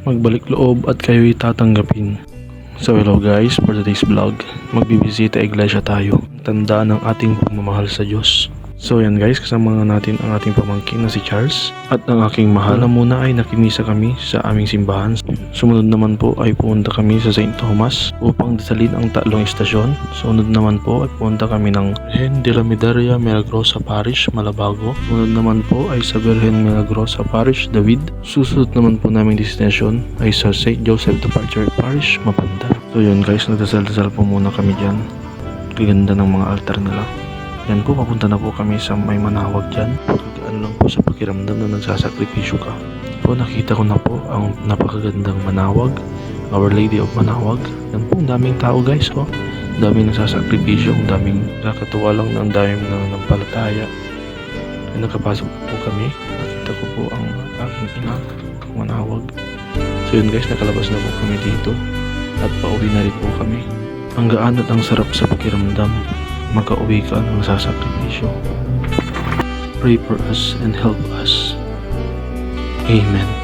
magbalik loob at kayo'y tatanggapin. So hello guys, for today's vlog, magbibisita iglesia tayo. Tanda ng ating pagmamahal sa Diyos. So yan guys, kasama natin ang ating pamangkin na si Charles at ang aking mahal. Na muna ay nakimisa kami sa aming simbahan. Sumunod naman po ay pumunta kami sa St. Thomas upang dasalin ang tatlong istasyon. Sumunod naman po ay pumunta kami ng Virgen de la Medalla Milagrosa Parish, Malabago. Sumunod naman po ay sa Virgen Milagrosa Parish, David. Susunod naman po naming destination ay sa St. Joseph Departure Parish, Mapanda. So yun guys, nagdasal-dasal po muna kami dyan. Gaganda ng mga altar nila. Yan po, papunta na po kami sa may Manawag dyan. Pagkaan lang po sa pakiramdam na nagsasakripisyo ka. Po, nakita ko na po ang napakagandang Manawag, Our Lady of Manawag. Yan po, ang daming tao guys, oh. Daming nagsasakripisyo, ang daming nakakatuwa lang na ang daming nananampalataya. Nakapasok po kami, nakita ko po ang aking ina, ang Manawag. So yun guys, nakalabas na po kami dito at pauwi na rin po kami. Ang gaan at ang sarap sa pakiramdam. Magka-uwi ka ng sasakripisyo. Pray for us and help us. Amen.